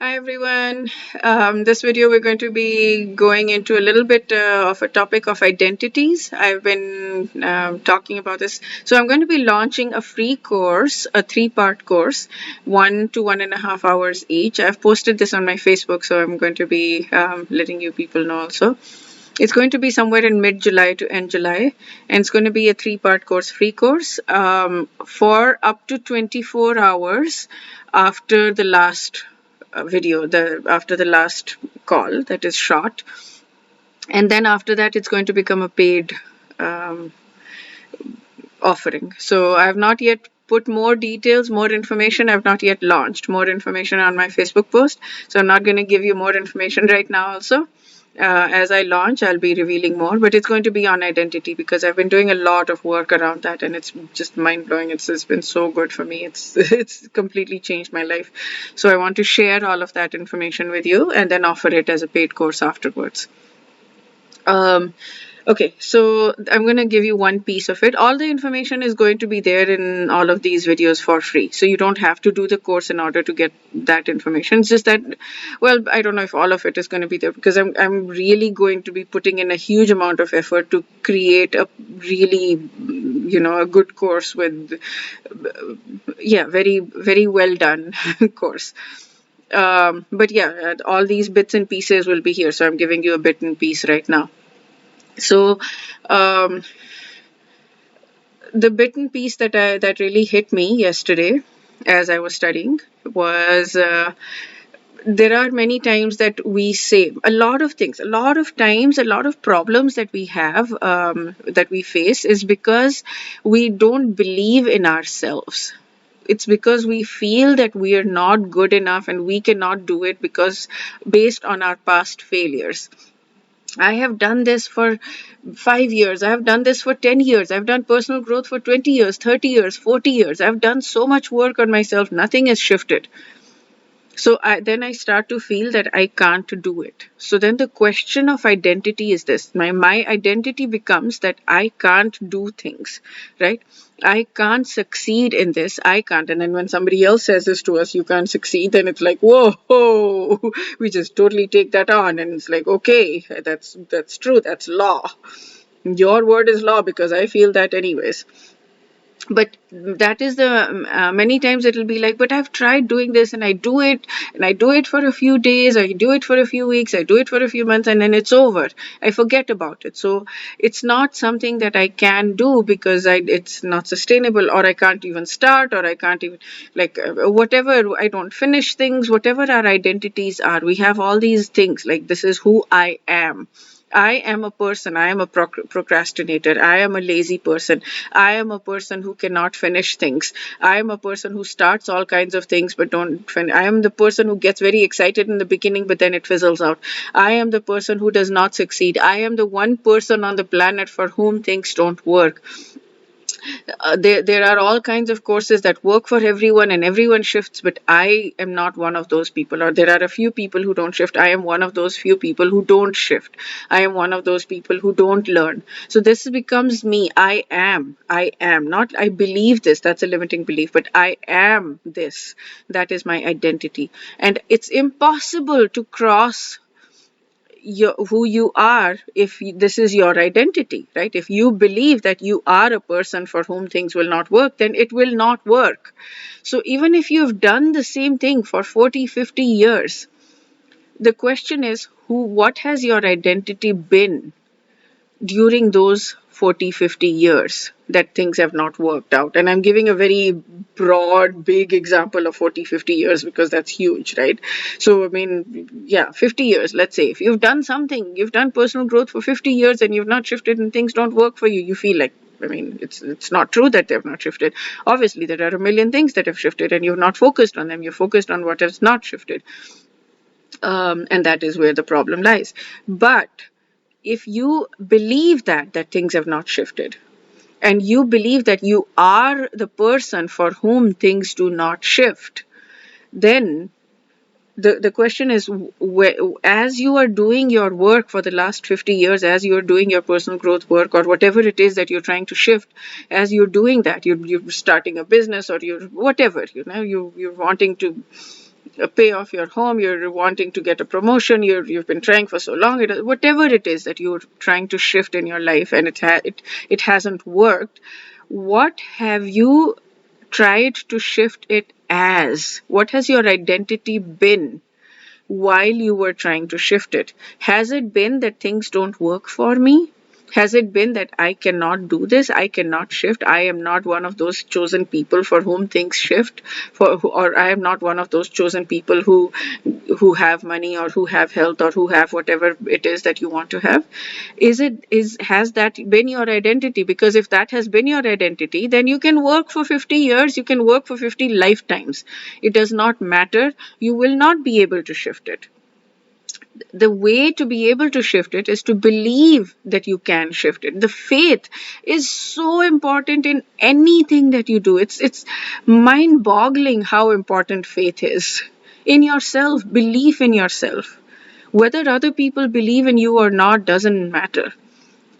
Hi everyone. This video we're going to be going into a little bit of a topic of identities. I've been talking about this. So I'm going to be launching a free course, a three-part course, 1 to 1.5 hours each. I've posted this on my Facebook, so I'm going to be letting you people know also. It's going to be somewhere in mid-July to end July, and it's going to be a three-part course, free course, for up to 24 hours after the last video, after the last call that is shot, and then after that it's going to become a paid um, offering. So I have not yet put more details, more information. I've not yet launched more information on my Facebook post, so I'm not going to give you more information right now also. As I launch, I'll be revealing more, but it's going to be on identity because I've been doing a lot of work around that, and it's just mind blowing. It's been so good for me. It's completely changed my life. So I want to share all of that information with you, and then offer it as a paid course afterwards. Um, okay, so I'm going to give you one piece of it. All the information is going to be there in all of these videos for free. So you don't have to do the course in order to get that information. It's just that, well, I don't know if all of it is going to be there because I'm really going to be putting in a huge amount of effort to create a really, a good course with, yeah, very, very well done course. But yeah, all these bits and pieces will be here. So I'm giving you a bit and piece right now. So um, the bitten piece that really hit me yesterday as I was studying was there are many times that we say a lot of things, a lot of times, a lot of problems that we have, that we face is because we don't believe in ourselves. It's because we feel that we are not good enough and we cannot do it because based on our past failures. I have done this for 5 years. I have done this for 10 years. I've done personal growth for 20 years, 30 years, 40 years. I've done so much work on myself. Nothing has shifted. So then I start to feel that I can't do it. So then the question of identity is this. My identity becomes that I can't do things, right? I can't succeed in this. I can't. And then when somebody else says this to us, you can't succeed, then it's like, whoa, we just totally take that on. And it's like, okay, that's true. That's law. Your word is law because I feel that anyways. But that is the many times it'll be like, but I've tried doing this and I do it for a few days, I do it for a few weeks, I do it for a few months, and then it's over. I forget about it. So it's not something that I can do because it's not sustainable, or I can't even start, or I can't even, like, whatever, I don't finish things, whatever our identities are. We have all these things like, this is who I am. I am a person. I am a procrastinator. I am a lazy person. I am a person who cannot finish things. I am a person who starts all kinds of things but don't finish. I am the person who gets very excited in the beginning but then it fizzles out. I am the person who does not succeed. I am the one person on the planet for whom things don't work. There are all kinds of courses that work for everyone and everyone shifts, but I am not one of those people. Or there are a few people who don't shift. I am one of those few people who don't shift. I am one of those people who don't learn. So this becomes me. I am not, I believe this. That's a limiting belief, but I am this. That is my identity. And it's impossible to cross who you are if this is your identity, right? If you believe that you are a person for whom things will not work, then it will not work. So even if you've done the same thing for 40, 50 years, the question is, what has your identity been during those 40, 50 years that things have not worked out? And I'm giving a very broad, big example of 40, 50 years because that's huge, right? So, I mean, yeah, 50 years, let's say. If you've done something, you've done personal growth for 50 years and you've not shifted and things don't work for you, you feel like, I mean, it's not true that they've not shifted. Obviously, there are a million things that have shifted and you've not focused on them. You're focused on what has not shifted. And that is where the problem lies. But if you believe that things have not shifted, and you believe that you are the person for whom things do not shift, then the question is, as you are doing your work for the last 50 years, as you are doing your personal growth work or whatever it is that you're trying to shift, as you're doing that, you're starting a business or you're whatever, you're wanting to pay off your home, you're wanting to get a promotion, you've been trying for so long, whatever it is that you're trying to shift in your life and it hasn't worked, what have you tried to shift it as? What has your identity been while you were trying to shift it? Has it been that things don't work for me? Has it been that I cannot do this? I cannot shift. I am not one of those chosen people for whom things shift, or I am not one of those chosen people who have money or who have health or who have whatever it is that you want to have. Has that been your identity? Because if that has been your identity, then you can work for 50 years, you can work for 50 lifetimes. It does not matter. You will not be able to shift it. The way to be able to shift it is to believe that you can shift it. The faith is so important in anything that you do. It's mind boggling how important faith is in yourself, belief in yourself. Whether other people believe in you or not doesn't matter.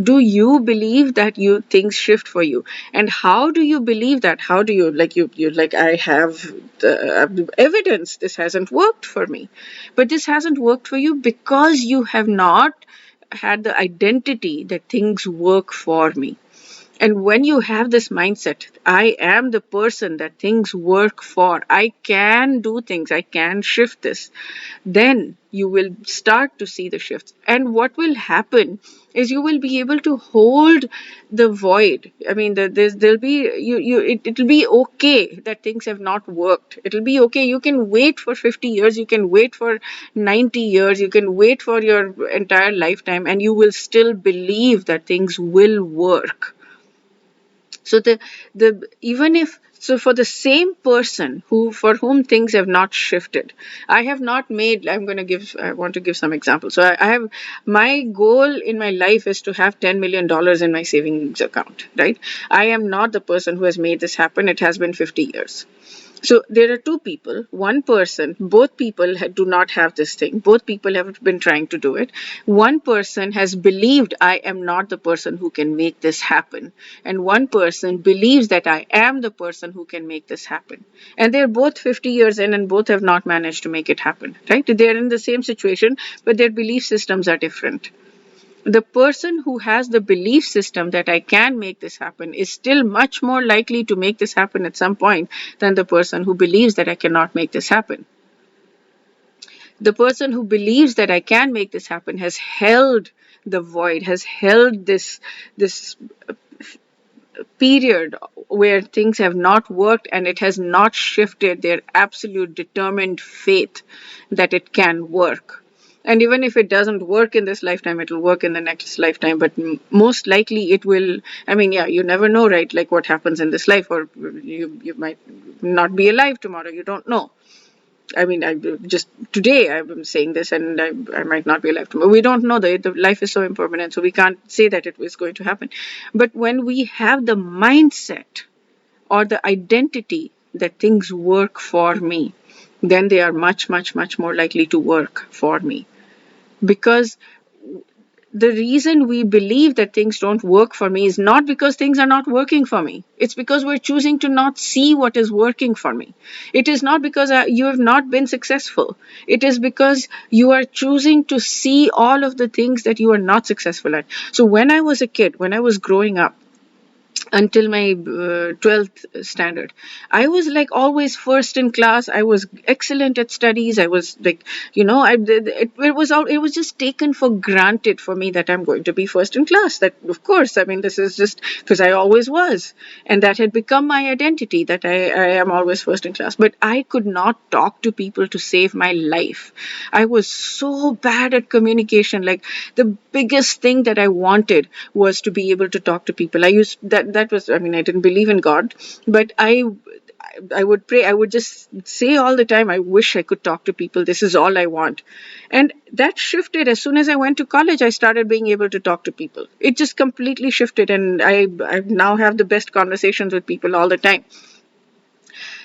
Do you believe that you things shift for you? And how do you believe that? How do you, like, you like, I have the evidence this hasn't worked for me. But this hasn't worked for you because you have not had the identity that things work for me. And when you have this mindset, I am the person that things work for, I can do things, I can shift this, then you will start to see the shifts. And what will happen is you will be able to hold the void. I mean, there'll be, it'll be okay that things have not worked. It'll be okay. You can wait for 50 years, you can wait for 90 years, you can wait for your entire lifetime, and you will still believe that things will work. So the even if, so for the same person who, for whom things have not shifted, I have not made, I want to give some examples. So I have, my goal in my life is to have $10 million in my savings account, right? I am not the person who has made this happen. It has been 50 years. So there are two people, one person, both people do not have this thing. Both people have been trying to do it. One person has believed I am not the person who can make this happen. And one person believes that I am the person who can make this happen. And they're both 50 years in and both have not managed to make it happen, right? They're in the same situation, but their belief systems are different. The person who has the belief system that I can make this happen is still much more likely to make this happen at some point than the person who believes that I cannot make this happen. The person who believes that I can make this happen has held the void, has held this period where things have not worked, and it has not shifted their absolute determined faith that it can work. And even if it doesn't work in this lifetime, it will work in the next lifetime. But most likely it will. I mean, yeah, you never know, right? Like what happens in this life, or you might not be alive tomorrow. You don't know. I mean, I just today I'm saying this, and I might not be alive tomorrow. We don't know. The life is so impermanent, so we can't say that it is going to happen. But when we have the mindset or the identity that things work for me, then they are much, much, much more likely to work for me. Because the reason we believe that things don't work for me is not because things are not working for me. It's because we're choosing to not see what is working for me. It is not because you have not been successful. It is because you are choosing to see all of the things that you are not successful at. So when I was a kid, when I was growing up, until my 12th standard, I was like always first in class. I was excellent at studies. I was like, it was just taken for granted for me that I'm going to be first in class. That, of course, I mean, this is just because I always was, and that had become my identity, that I am always first in class. But I could not talk to people to save my life. I was so bad at communication. Like, the biggest thing that I wanted was to be able to talk to people. I used that was, I mean, I didn't believe in God, but I would pray. I would just say all the time, I wish I could talk to people. This is all I want. And that shifted as soon as I went to college. I started being able to talk to people. It just completely shifted, and I now have the best conversations with people all the time.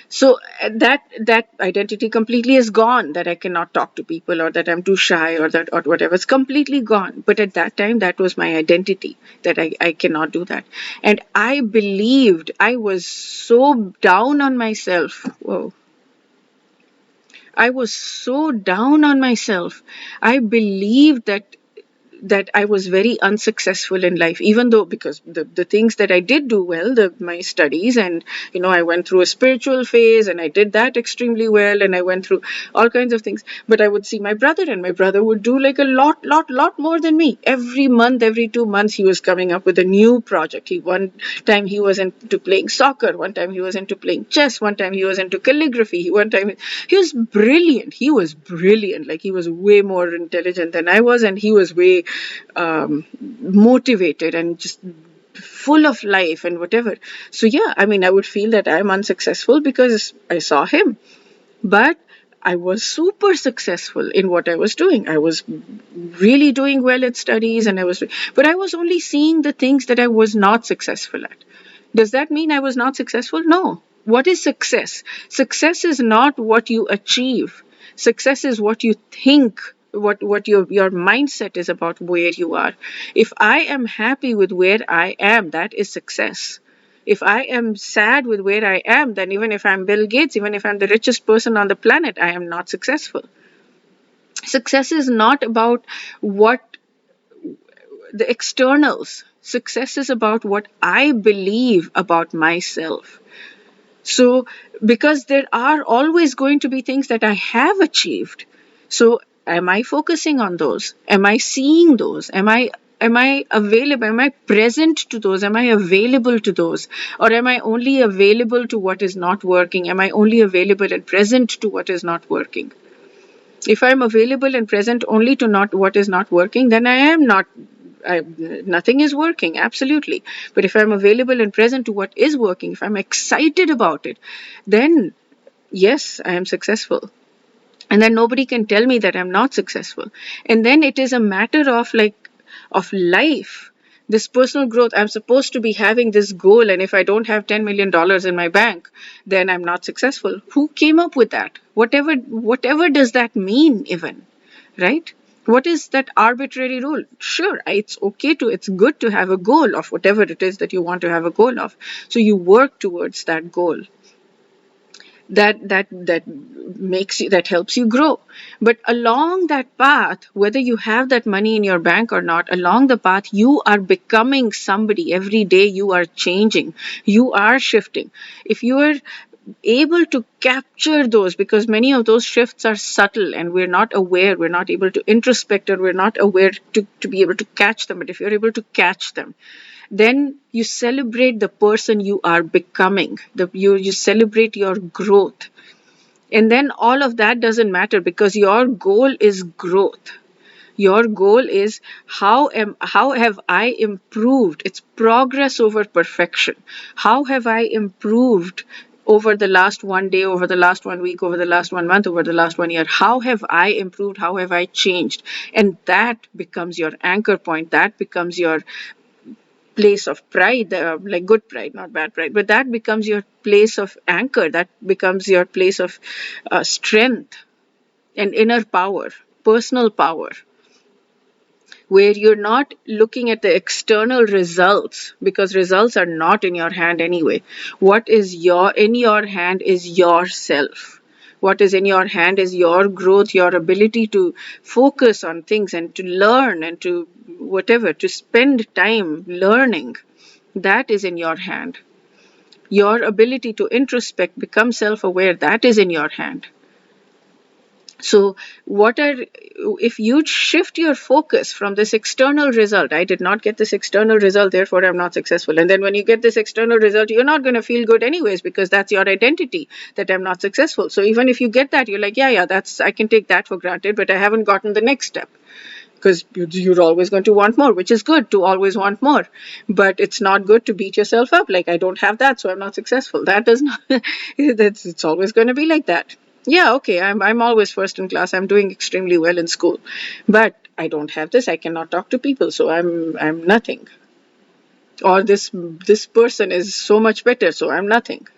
So that identity completely is gone, that I cannot talk to people, or that I'm too shy, or that, or whatever. It's completely gone. But at that time, that was my identity, that I cannot do that. And I believed, I was so down on myself. Whoa. I was so down on myself. I believed that I was very unsuccessful in life, even though, because the things that I did do well, my studies, and I went through a spiritual phase and I did that extremely well, and I went through all kinds of things. But I would see my brother, and my brother would do like a lot more than me. Every month, every 2 months, he was coming up with a new project. One time he was into playing soccer, one time he was into playing chess, one time he was into calligraphy, one time he was brilliant. He was brilliant. Like, he was way more intelligent than I was, and he was way motivated and just full of life and whatever. So yeah, I mean, I would feel that I'm unsuccessful because I saw him. But I was super successful in what I was doing. I was really doing well at studies, but I was only seeing the things that I was not successful at. Does that mean I was not successful? No. What is success? Success is not what you achieve. Success is what you think, what your mindset is about where you are. If I am happy with where I am, that is success. If I am sad with where I am, then even if I'm Bill Gates, even if I'm the richest person on the planet, I am not successful. Success is not about what the externals. Success is about what I believe about myself. So, because there are always going to be things that I have achieved. So, am I focusing on those? Am I seeing those? Am I available? Am I present to those? Am I available to those? Or am I only available to what is not working? Am I only available and present to what is not working? If I'm available and present only to not what is not working, then I am not. Nothing is working, absolutely. But if I'm available and present to what is working, if I'm excited about it, then yes, I am successful. And then nobody can tell me that I'm not successful. And then it is a matter of of life. This personal growth, I'm supposed to be having this goal, and if I don't have $10 million in my bank, then I'm not successful. Who came up with that? Whatever does that mean, even, right? What is that arbitrary rule? Sure, it's good to have a goal of whatever it is that you want to have a goal of. So you work towards that goal. That helps you grow. But along that path, whether you have that money in your bank or not, along the path you are becoming somebody. Every day you are changing, you are shifting. If you are able to capture those, because many of those shifts are subtle and we're not aware, we're not able to introspect, or we're not aware to be able to catch them. But if you're able to catch them, then you celebrate the person you are becoming. You celebrate your growth. And then all of that doesn't matter, because your goal is growth. Your goal is how have I improved? It's progress over perfection. How have I improved over the last one day, over the last 1 week, over the last 1 month, over the last 1 year? How have I improved? How have I changed? And that becomes your anchor point. That becomes your place of pride, like good pride, not bad pride, but that becomes your place of anchor. That becomes your place of strength and inner power, personal power, where you're not looking at the external results, because results are not in your hand anyway. What is in your hand is yourself. What is in your hand is your growth, your ability to focus on things and to learn and to whatever, to spend time learning. That is in your hand. Your ability to introspect, become self-aware, that is in your hand. So if you shift your focus from this external result, I did not get this external result, therefore I'm not successful. And then when you get this external result, you're not going to feel good anyways, because that's your identity, that I'm not successful. So even if you get that, you're like, yeah, I can take that for granted, but I haven't gotten the next step. Because you're always going to want more, which is good to always want more. But it's not good to beat yourself up. Like, I don't have that, so I'm not successful. That does not, it's always going to be like that. Yeah, okay, I'm always first in class. I'm doing extremely well in school. But I don't have this. I cannot talk to people, so I'm nothing. Or this person is so much better, so I'm nothing.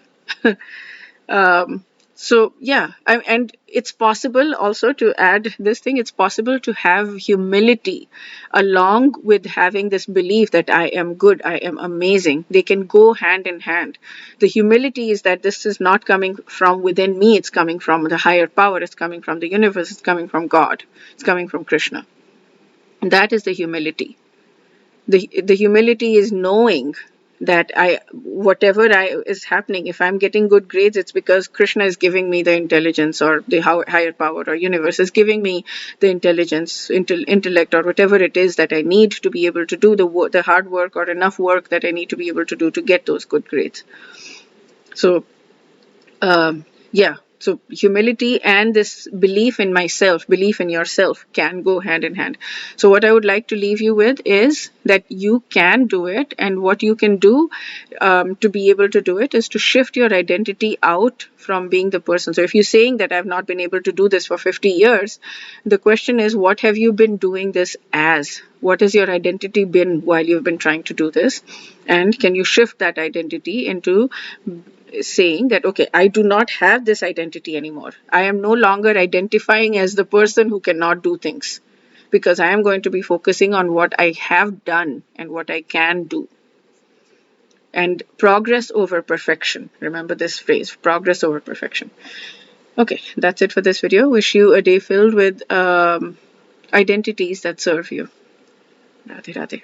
um, So yeah, and it's possible also, to add this thing, it's possible to have humility along with having this belief that I am good, I am amazing. They can go hand in hand. The humility is that this is not coming from within me, it's coming from the higher power, it's coming from the universe, it's coming from God, it's coming from Krishna. And that is the humility. The humility is knowing that I whatever I is happening, if I'm getting good grades, it's because Krishna is giving me the intelligence, or the higher power or universe is giving me the intelligence, intellect, or whatever it is that I need to be able to do the hard work, or enough work that I need to be able to do to get those good grades. So yeah, so humility and this belief in myself, belief in yourself, can go hand in hand. So what I would like to leave you with is that you can do it, and what you can do to be able to do it is to shift your identity out from being the person. So if you're saying that I've not been able to do this for 50 years, the question is, what have you been doing this as? What has your identity been while you've been trying to do this? And can you shift that identity into saying that, okay, I do not have this identity anymore. I am no longer identifying as the person who cannot do things, because I am going to be focusing on what I have done and what I can do. And progress over perfection. Remember this phrase, progress over perfection. Okay, that's it for this video. Wish you a day filled with identities that serve you. Radhe Radhe.